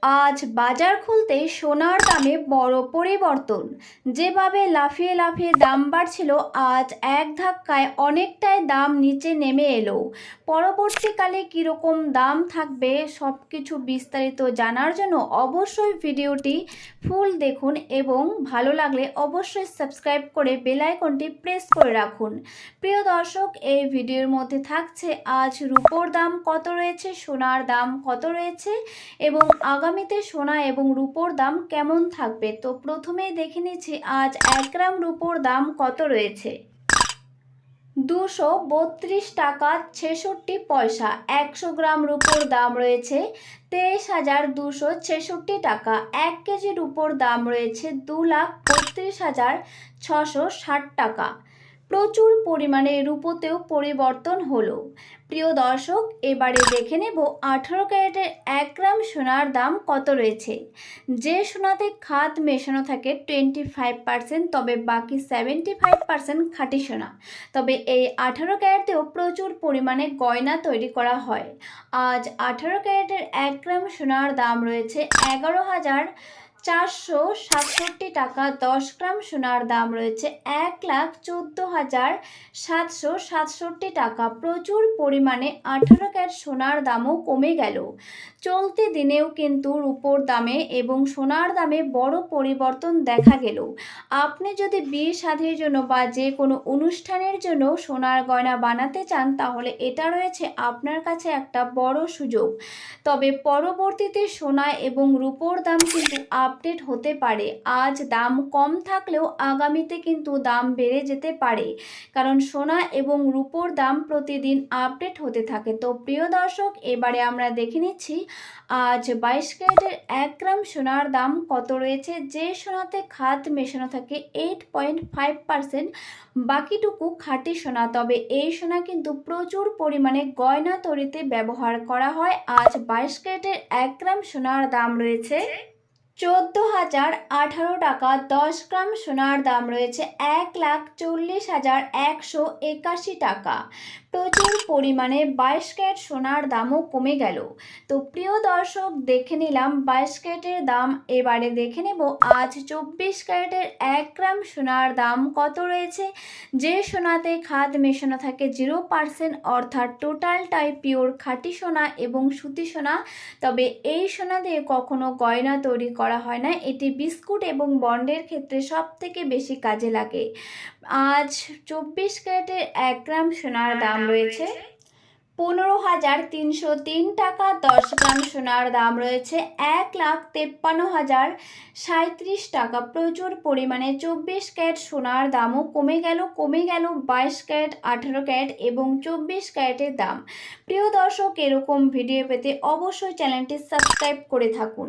আজ বাজার খুলতেই সোনার দামে বড় পরিবর্তন। যেভাবে লাফিয়ে লাফিয়ে দাম বাড়ছিল, আজ এক ধাক্কায় অনেকটাই দাম নিচে নেমে এলো। পরবর্তীকালে কীরকম দাম থাকবে সব কিছু বিস্তারিত জানার জন্য অবশ্যই ভিডিওটি ফুল দেখুন এবং ভালো লাগলে অবশ্যই সাবস্ক্রাইব করে বেল আইকনটি প্রেস করে রাখুন। প্রিয় দর্শক, এই ভিডিওর মধ্যে থাকছে আজ রূপোর দাম কত রয়েছে, সোনার দাম কত রয়েছে এবং আগামীতে সোনা এবং রূপোর দাম কেমন থাকবে। তো প্রথমেই দেখে নিচ্ছি আজ 1 গ্রাম রূপোর দাম কত রয়েছে। 232 টাকা 66 পয়সা। 100 গ্রাম রূপোর দাম রয়েছে 23,266 টাকা। 1 কেজি রূপোর দাম রয়েছে 2,32,660 টাকা। প্রচুর পরিমাণে রূপোতেও পরিবর্তন হলো। প্রিয় দর্শক, এবারে দেখে নেব 18 ক্যারেটের 1 গ্রাম সোনার দাম কত রয়েছে। যে সোনাতে খাদ মেশানো থাকে 25%, তবে বাকি 75% খাঁটি সোনা। তবে এই 18 ক্যারেটেও প্রচুর পরিমাণে গয়না তৈরি করা হয়। আজ 18 ক্যারেটের 1 গ্রাম সোনার দাম রয়েছে 11,467 টাকা। 10 গ্রাম সোনার দাম রয়েছে 1,14,767 টাকা। প্রচুর পরিমাণে 18 ক্যারেট সোনার দামও কমে গেল। চলতি দিনেও কিন্তু রূপোর দামে এবং সোনার দামে বড় পরিবর্তন দেখা গেল। আপনি যদি বিয়ে শাদীর জন্য বা যে কোনো অনুষ্ঠানের জন্য সোনার গয়না বানাতে চান, তাহলে এটা রয়েছে আপনার কাছে একটা বড় সুযোগ। তবে পরবর্তীতে সোনা এবং রূপোর দাম কিন্তু আপডেট হতে পারে। আজ দাম কম থাকলেও আগামীতে কিন্তু দাম বেড়ে যেতে পারে, কারণ সোনা এবং রূপোর দাম প্রতিদিন আপডেট হতে থাকে। তো প্রিয় দর্শক, এবারে আমরা দেখে নিচ্ছি আজ 22 ক্যারেটের 1 গ্রাম সোনার দাম কত রয়েছে। যে সোনাতে খাদ মেশানো থাকে 8.5%, বাকিটুকু খাঁটি সোনা। তবে এই সোনা কিন্তু প্রচুর পরিমাণে গয়না তৈরিতে ব্যবহার করা হয়। আজ 22 ক্যারেটের 1 গ্রাম সোনার দাম রয়েছে 14,018 টাকা। 10 গ্রাম সোনার দাম রয়েছে 1,40,181 টাকা। প্রচুর পরিমাণে 22 ক্যারেট সোনার দামও কমে গেল। তো প্রিয় দর্শক, দেখে নিলাম 22 ক্যারেটের দাম। এবারে দেখে নেব আজ 24 ক্যারেটের 1 গ্রাম সোনার দাম কত রয়েছে। যে সোনাতে খাদ মেশানো থাকে 0%, অর্থাৎ টোটালটাই পিওর খাঁটি সোনা এবং সুতি সোনা। তবে এই সোনা দিয়ে কখনো গয়না তৈরি করা হয় না। এটি বিস্কুট এবং বন্ডের ক্ষেত্রে সব থেকে বেশি কাজে লাগে। আজ 24 ক্যারেটের 1 গ্রাম সোনার দাম রয়েছে 15,303 টাকা। 10 গ্রাম সোনার দাম রয়েছে 1,53,037 টাকা। প্রচুর পরিমাণে 24 ক্যারেট সোনার দামও কমে গেল 22 ক্যারেট, 18 ক্যারেট এবং 24 ক্যারেটের দাম। প্রিয় দর্শক, এরকম ভিডিও পেতে অবশ্যই চ্যানেলটি সাবস্ক্রাইব করে থাকুন।